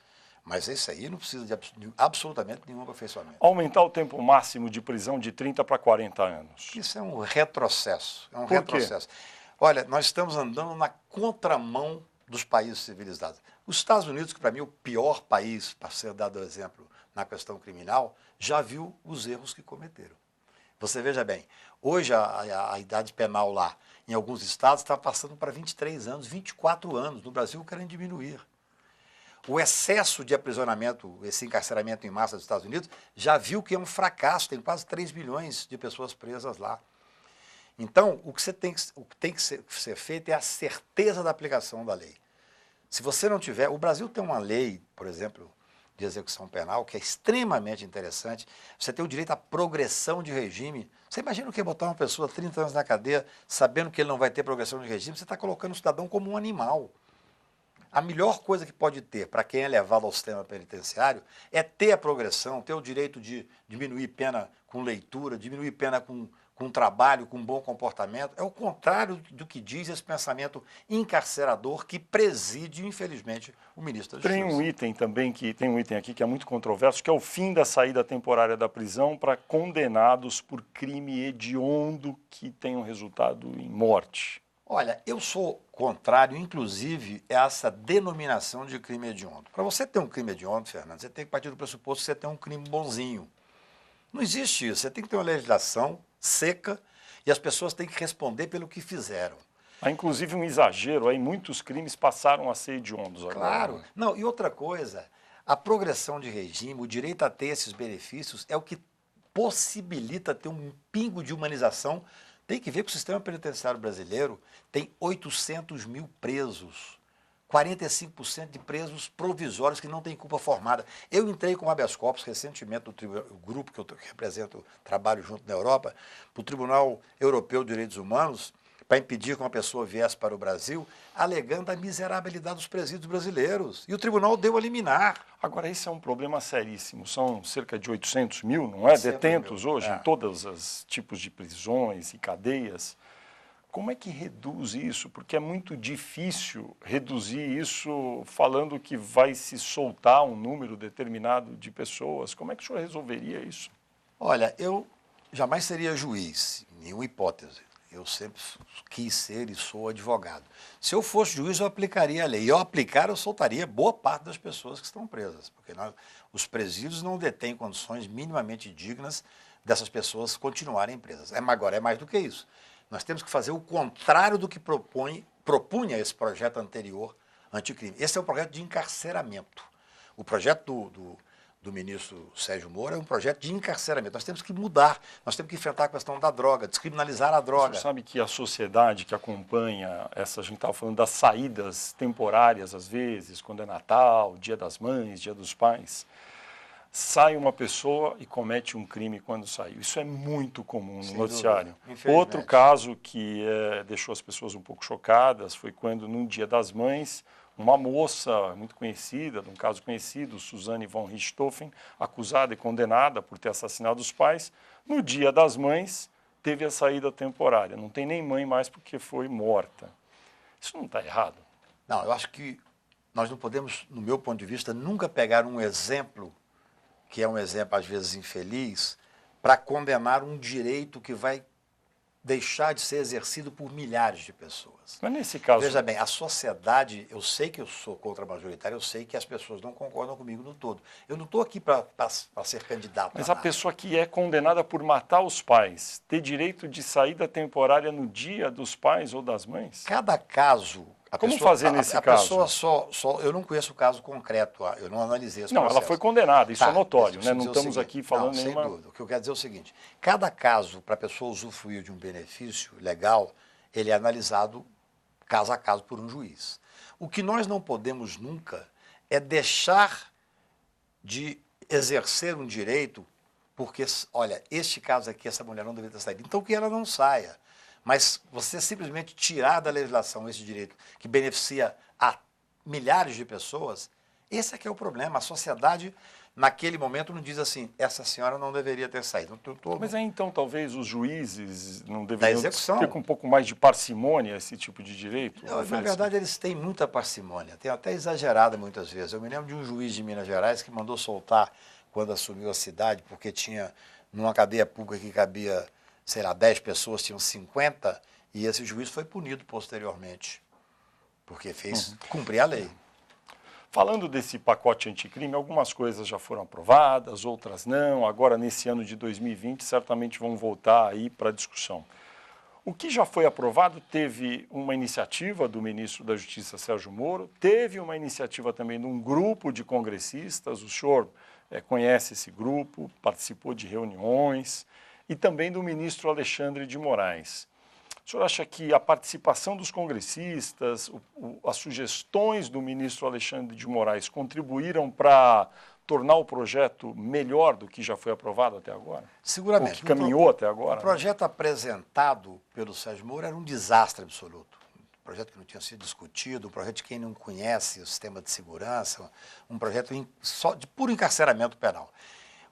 Mas isso aí não precisa de absolutamente nenhum aperfeiçoamento. Aumentar o tempo máximo de prisão de 30 para 40 anos. Isso é um retrocesso. É um Por retrocesso. Olha, nós estamos andando na contramão dos países civilizados. Os Estados Unidos, que para mim é o pior país, para ser dado exemplo na questão criminal, já viu os erros que cometeram. Você veja bem, hoje a idade penal lá, em alguns estados, está passando para 23 anos, 24 anos. No Brasil, querem diminuir. O excesso de aprisionamento, esse encarceramento em massa dos Estados Unidos, já viu que é um fracasso, tem quase 3 milhões de pessoas presas lá. Então, o que tem que ser feito é a certeza da aplicação da lei. Se você não tiver... O Brasil tem uma lei, por exemplo, de execução penal, que é extremamente interessante. Você tem o direito à progressão de regime. Você imagina o que é botar uma pessoa 30 anos na cadeia, sabendo que ele não vai ter progressão de regime? Você está colocando o cidadão como um animal. A melhor coisa que pode ter para quem é levado ao sistema penitenciário é ter a progressão, ter o direito de diminuir pena com leitura, diminuir pena com trabalho, com bom comportamento. É o contrário do que diz esse pensamento encarcerador que preside, infelizmente, o ministro da Justiça. Tem um item aqui que é muito controverso, que é o fim da saída temporária da prisão para condenados por crime hediondo que tenham resultado em morte. Olha, eu sou contrário, inclusive, a essa denominação de crime hediondo. Para você ter um crime hediondo, Fernando, você tem que partir do pressuposto que você tem um crime bonzinho. Não existe isso. Você tem que ter uma legislação seca e as pessoas têm que responder pelo que fizeram. Há inclusive um exagero, aí muitos crimes passaram a ser hediondos agora. Claro. Não, e outra coisa, a progressão de regime, o direito a ter esses benefícios é o que possibilita ter um pingo de humanização. Tem que ver que o sistema penitenciário brasileiro tem 800 mil presos, 45% de presos provisórios que não têm culpa formada. Eu entrei com habeas corpus recentemente no grupo que eu represento, trabalho junto na Europa, para o Tribunal Europeu de Direitos Humanos, para impedir que uma pessoa viesse para o Brasil, alegando a miserabilidade dos presídios brasileiros. E o tribunal deu a liminar. Agora, esse é um problema seríssimo. São cerca de 800 mil, não é? Detentos hoje em todos os tipos de prisões e cadeias. Como é que reduz isso? Porque é muito difícil reduzir isso falando que vai se soltar um número determinado de pessoas. Como é que o senhor resolveria isso? Olha, eu jamais seria juiz, em nenhuma hipótese. Eu sempre quis ser e sou advogado. Se eu fosse juiz, eu aplicaria a lei. E ao aplicar, eu soltaria boa parte das pessoas que estão presas, porque os presídios não detêm condições minimamente dignas dessas pessoas continuarem presas. Agora, é mais do que isso. Nós temos que fazer o contrário do que propunha esse projeto anterior anticrime. Esse é um projeto de encarceramento. O projeto do do ministro Sérgio Moro é um projeto de encarceramento. Nós temos que mudar, nós temos que enfrentar a questão da droga, descriminalizar a droga. Você sabe que a sociedade que acompanha essa, a gente estava falando das saídas temporárias, às vezes, quando é Natal, Dia das Mães, Dia dos Pais, sai uma pessoa e comete um crime quando saiu. Isso é muito comum no noticiário. Outro caso que deixou as pessoas um pouco chocadas foi quando, no Dia das Mães, uma moça muito conhecida, de um caso conhecido, Suzane von Richthofen, acusada e condenada por ter assassinado os pais, no Dia das Mães teve a saída temporária. Não tem nem mãe mais porque foi morta. Isso não está errado? Não, eu acho que nós não podemos, no meu ponto de vista, nunca pegar um exemplo, que é um exemplo às vezes infeliz, para condenar um direito que vai deixar de ser exercido por milhares de pessoas. Mas nesse caso... Veja bem, a sociedade, eu sei que eu sou contra a majoritária, eu sei que as pessoas não concordam comigo no todo. Eu não estou aqui para ser candidato. Mas a pessoa que é condenada por matar os pais, ter direito de saída temporária no dia dos pais ou das mães? Cada caso... Como fazer nesse caso? Eu não conheço o caso concreto, eu não analisei esse processo. Não, ela foi condenada, isso é notório, né? Não estamos seguinte, aqui falando nenhuma... Sem dúvida. O que eu quero dizer é o seguinte, cada caso, para a pessoa usufruir de um benefício legal, ele é analisado caso a caso por um juiz. O que nós não podemos nunca é deixar de exercer um direito porque, olha, este caso aqui, essa mulher não deveria ter saído. Então que ela não saia. Mas você simplesmente tirar da legislação esse direito que beneficia a milhares de pessoas, esse é que é o problema. A sociedade, naquele momento, não diz assim, essa senhora não deveria ter saído. Mas aí, então, talvez os juízes não deveriam ter com um pouco mais de parcimônia esse tipo de direito? Não, na verdade, eles têm muita parcimônia, tem até exagerada muitas vezes. Eu me lembro de um juiz de Minas Gerais que mandou soltar, quando assumiu a cidade, porque tinha, numa cadeia pública que cabia, sei lá, 10 pessoas, tinham 50, e esse juiz foi punido posteriormente, porque fez cumprir a lei. Falando desse pacote anticrime, algumas coisas já foram aprovadas, outras não. Agora, nesse ano de 2020, certamente vão voltar aí para a discussão. O que já foi aprovado teve uma iniciativa do ministro da Justiça, Sérgio Moro, teve uma iniciativa também de um grupo de congressistas, o senhor conhece esse grupo, participou de reuniões, e também do ministro Alexandre de Moraes. O senhor acha que a participação dos congressistas, as sugestões do ministro Alexandre de Moraes contribuíram para tornar o projeto melhor do que já foi aprovado até agora? Seguramente. Ou que caminhou até agora? O projeto apresentado pelo Sérgio Moro era um desastre absoluto. Um projeto que não tinha sido discutido, um projeto de quem não conhece o sistema de segurança, um projeto só de puro encarceramento penal.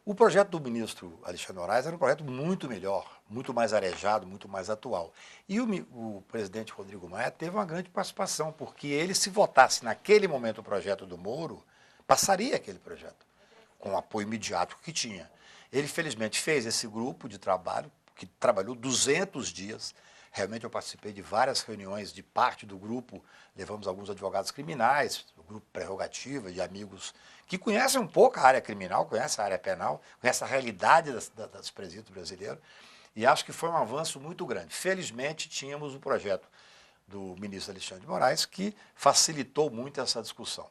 O projeto do ministro Alexandre de Moraes era um projeto muito melhor, muito mais arejado, muito mais atual. E o presidente Rodrigo Maia teve uma grande participação, porque ele, se votasse naquele momento o projeto do Moro, passaria aquele projeto, com o apoio imediato que tinha. Ele, felizmente, fez esse grupo de trabalho, que trabalhou 200 dias. Realmente eu participei de várias reuniões de parte do grupo, levamos alguns advogados criminais, o grupo Prerrogativa, de amigos que conhecem um pouco a área criminal, conhecem a área penal, conhecem a realidade dos presídios brasileiros, e acho que foi um avanço muito grande. Felizmente, tínhamos um projeto do ministro Alexandre de Moraes que facilitou muito essa discussão.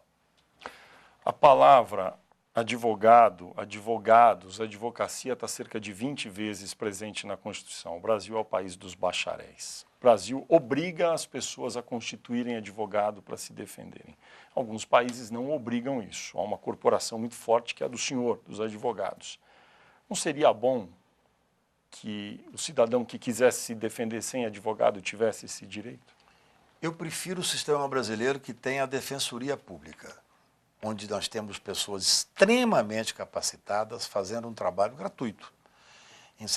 A palavra advogado, advogados, advocacia está cerca de 20 vezes presente na Constituição. O Brasil é o país dos bacharéis. O Brasil obriga as pessoas a constituírem advogado para se defenderem. Alguns países não obrigam isso. Há uma corporação muito forte que é a do senhor, dos advogados. Não seria bom que o cidadão que quisesse se defender sem advogado tivesse esse direito? Eu prefiro o sistema brasileiro que tem a defensoria pública, onde nós temos pessoas extremamente capacitadas fazendo um trabalho gratuito.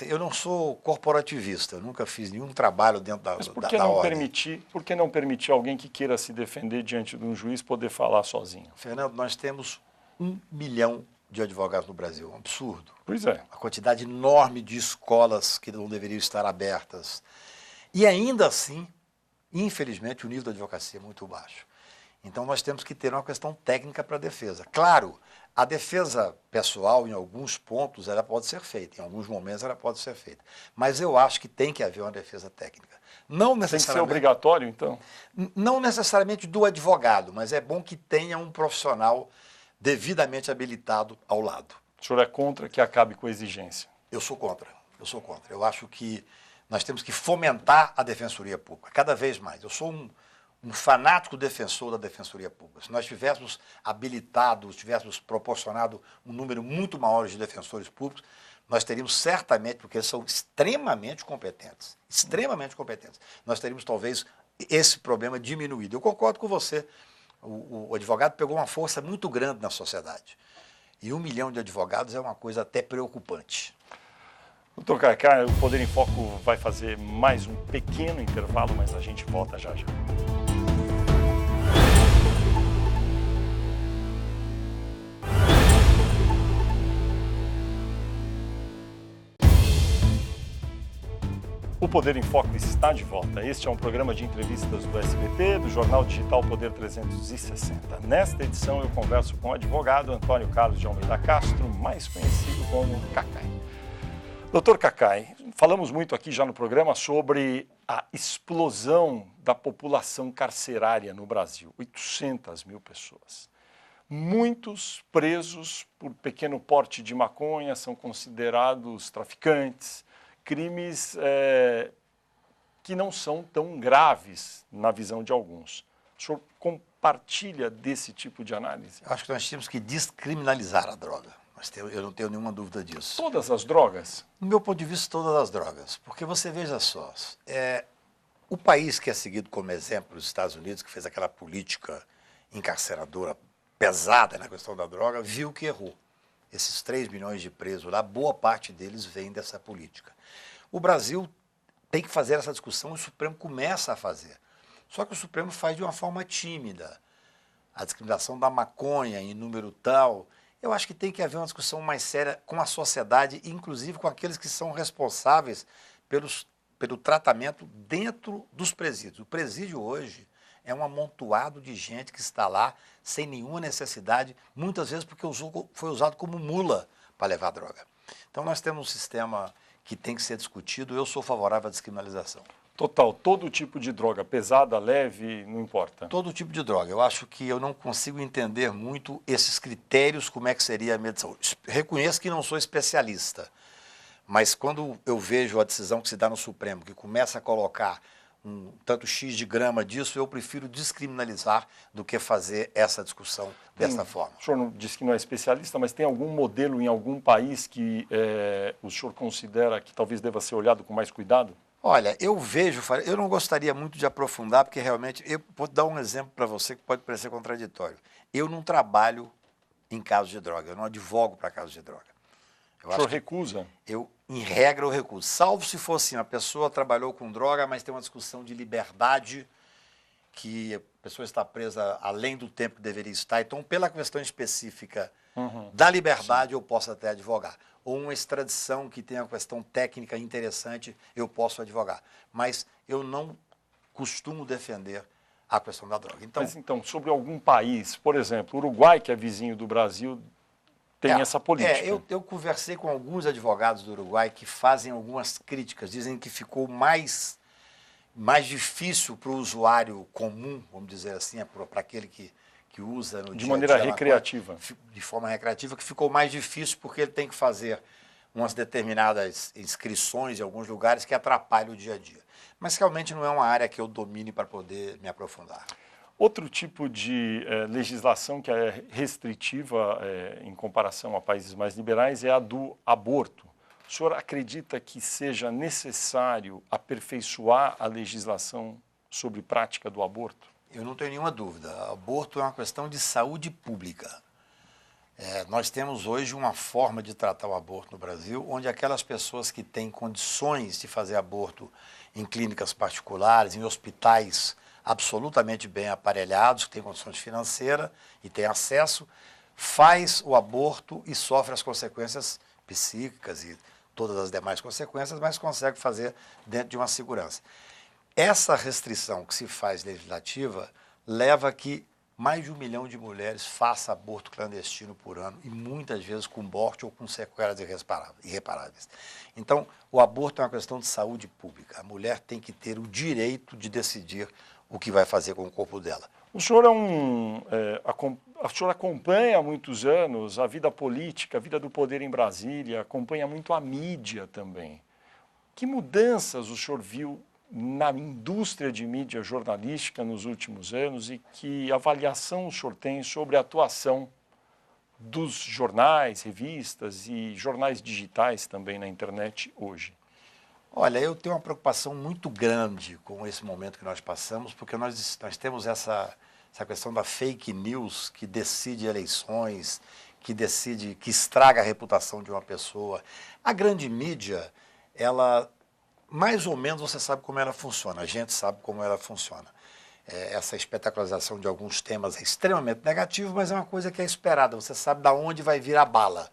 Eu não sou corporativista, eu nunca fiz nenhum trabalho dentro da ordem. Por que não permitir alguém que queira se defender diante de um juiz poder falar sozinho? Fernando, nós temos 1 milhão de advogados no Brasil, um absurdo. Pois é. A quantidade enorme de escolas que não deveriam estar abertas. E ainda assim, infelizmente, o nível da advocacia é muito baixo. Então, nós temos que ter uma questão técnica para a defesa. Claro, a defesa pessoal, em alguns pontos, ela pode ser feita, em alguns momentos ela pode ser feita. Mas eu acho que tem que haver uma defesa técnica. Não necessariamente, tem que ser obrigatório, então? Não necessariamente do advogado, mas é bom que tenha um profissional devidamente habilitado ao lado. O senhor é contra que acabe com a exigência? Eu sou contra. Eu acho que nós temos que fomentar a defensoria pública, cada vez mais. Eu sou um fanático defensor da defensoria pública. Se nós tivéssemos habilitado, tivéssemos proporcionado um número muito maior de defensores públicos, nós teríamos certamente, porque eles são extremamente competentes, nós teríamos talvez esse problema diminuído. Eu concordo com você, o advogado pegou uma força muito grande na sociedade. E 1 milhão de advogados é uma coisa até preocupante. Doutor Kaká, o Poder em Foco vai fazer mais um pequeno intervalo, mas a gente volta já já. O Poder em Foco está de volta. Este é um programa de entrevistas do SBT, do jornal digital Poder 360. Nesta edição eu converso com o advogado Antônio Carlos de Almeida Castro, mais conhecido como Kaká. Doutor Kaká, falamos muito aqui já no programa sobre a explosão da população carcerária no Brasil, 800 mil pessoas. Muitos presos por pequeno porte de maconha são considerados traficantes, crimes que não são tão graves na visão de alguns. O senhor compartilha desse tipo de análise? Eu acho que nós temos que descriminalizar a droga. Eu não tenho nenhuma dúvida disso. Todas as drogas? No meu ponto de vista, todas as drogas. Porque você veja só, o país que é seguido como exemplo, os Estados Unidos, que fez aquela política encarceradora pesada na questão da droga, viu que errou. Esses 3 milhões de presos lá, boa parte deles vem dessa política. O Brasil tem que fazer essa discussão, o Supremo começa a fazer. Só que o Supremo faz de uma forma tímida. A discriminação da maconha em número tal. Eu acho que tem que haver uma discussão mais séria com a sociedade, inclusive com aqueles que são responsáveis pelo tratamento dentro dos presídios. O presídio hoje é um amontoado de gente que está lá sem nenhuma necessidade, muitas vezes porque foi usado como mula para levar droga. Então nós temos um sistema que tem que ser discutido. Eu sou favorável à descriminalização. Total, todo tipo de droga, pesada, leve, não importa. Todo tipo de droga. Eu acho que eu não consigo entender muito esses critérios, como é que seria a medição. Reconheço que não sou especialista, mas quando eu vejo a decisão que se dá no Supremo, que começa a colocar um tanto X de grama disso, eu prefiro descriminalizar do que fazer essa discussão dessa forma. O senhor não disse que não é especialista, mas tem algum modelo em algum país que o senhor considera que talvez deva ser olhado com mais cuidado? Olha, eu não gostaria muito de aprofundar, porque realmente, eu vou dar um exemplo para você que pode parecer contraditório. Eu não trabalho em casos de droga, eu não advogo para casos de droga. O senhor recusa? Em regra, eu recuso. Salvo se for assim, a pessoa trabalhou com droga, mas tem uma discussão de liberdade, que a pessoa está presa além do tempo que deveria estar. Então, pela questão específica da liberdade, eu posso até advogar. Ou uma extradição que tenha uma questão técnica interessante, eu posso advogar. Mas eu não costumo defender a questão da droga. Mas então, sobre algum país, por exemplo, o Uruguai, que é vizinho do Brasil, tem essa política. Eu conversei com alguns advogados do Uruguai que fazem algumas críticas, dizem que ficou mais difícil para o usuário comum, vamos dizer assim, para aquele que usa no dia a dia. De maneira recreativa. De forma recreativa, que ficou mais difícil porque ele tem que fazer umas determinadas inscrições em alguns lugares que atrapalham o dia a dia. Mas realmente não é uma área que eu domine para poder me aprofundar. Outro tipo de legislação que é restritiva em comparação a países mais liberais é a do aborto. O senhor acredita que seja necessário aperfeiçoar a legislação sobre prática do aborto? Eu não tenho nenhuma dúvida. Aborto é uma questão de saúde pública. Nós temos hoje uma forma de tratar o aborto no Brasil, onde aquelas pessoas que têm condições de fazer aborto em clínicas particulares, em hospitais absolutamente bem aparelhados, que têm condições financeiras e têm acesso, faz o aborto e sofre as consequências psíquicas e todas as demais consequências, mas consegue fazer dentro de uma segurança. Essa restrição que se faz legislativa leva a que mais de 1 milhão de mulheres façam aborto clandestino por ano e muitas vezes com morte ou com sequelas irreparáveis. Então, o aborto é uma questão de saúde pública. A mulher tem que ter o direito de decidir o que vai fazer com o corpo dela. O senhor o senhor acompanha há muitos anos a vida política, a vida do poder em Brasília, acompanha muito a mídia também. Que mudanças o senhor viu na indústria de mídia jornalística nos últimos anos e que avaliação o senhor tem sobre a atuação dos jornais, revistas e jornais digitais também na internet hoje? Olha, eu tenho uma preocupação muito grande com esse momento que nós passamos, porque nós temos essa questão da fake news que decide eleições, que estraga a reputação de uma pessoa. A grande mídia, ela, mais ou menos você sabe como ela funciona, a gente sabe como ela funciona. Essa espetacularização de alguns temas é extremamente negativa, mas é uma coisa que é esperada, você sabe de onde vai vir a bala.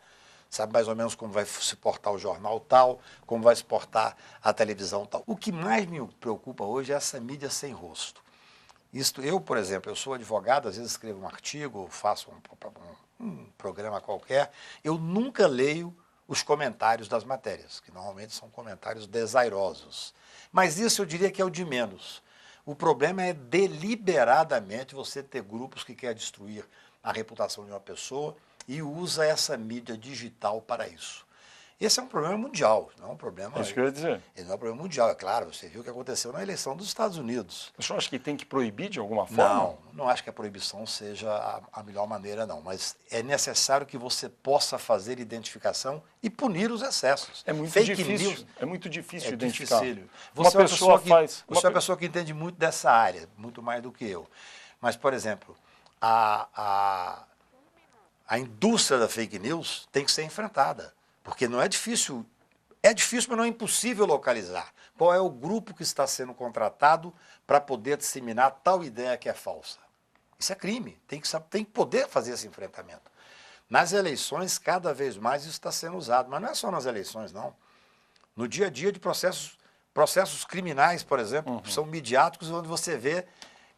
Sabe mais ou menos como vai se portar o jornal tal, como vai se portar a televisão tal. O que mais me preocupa hoje é essa mídia sem rosto. Eu, por exemplo, eu sou advogado, às vezes escrevo um artigo, faço um programa qualquer, eu nunca leio os comentários das matérias, que normalmente são comentários desairosos. Mas isso eu diria que é o de menos. O problema é deliberadamente você ter grupos que querem destruir a reputação de uma pessoa e usa essa mídia digital para isso. Esse é um problema mundial, não é um problema... É isso que eu ia dizer. Ele não é um problema mundial, é claro, você viu o que aconteceu na eleição dos Estados Unidos. O senhor acha que tem que proibir de alguma forma? Não acho que a proibição seja a melhor maneira, não. Mas é necessário que você possa fazer identificação e punir os excessos. É muito Fake difícil. News, É muito difícil identificar. Dificílio. Você é uma pessoa que entende muito dessa área, muito mais do que eu. Mas, por exemplo, a indústria da fake news tem que ser enfrentada. Porque não é difícil, mas não é impossível localizar. Qual é o grupo que está sendo contratado para poder disseminar tal ideia que é falsa? Isso é crime, tem que poder fazer esse enfrentamento. Nas eleições, cada vez mais isso está sendo usado, mas não é só nas eleições, não. No dia a dia de processos criminais, por exemplo, são midiáticos, onde você vê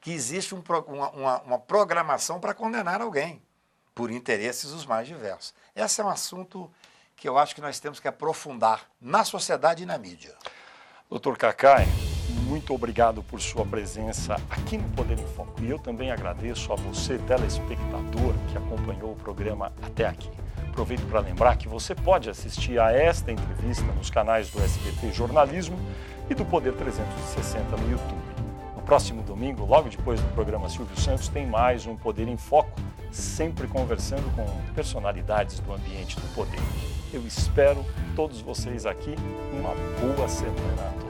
que existe uma programação para condenar alguém, por interesses os mais diversos. Esse é um assunto que eu acho que nós temos que aprofundar na sociedade e na mídia. Dr. Cacai, muito obrigado por sua presença aqui no Poder em Foco. E eu também agradeço a você, telespectador, que acompanhou o programa até aqui. Aproveito para lembrar que você pode assistir a esta entrevista nos canais do SBT Jornalismo e do Poder 360 no YouTube. No próximo domingo, logo depois do programa Silvio Santos, tem mais um Poder em Foco, sempre conversando com personalidades do ambiente do poder. Eu espero todos vocês aqui. Uma boa semana a todos.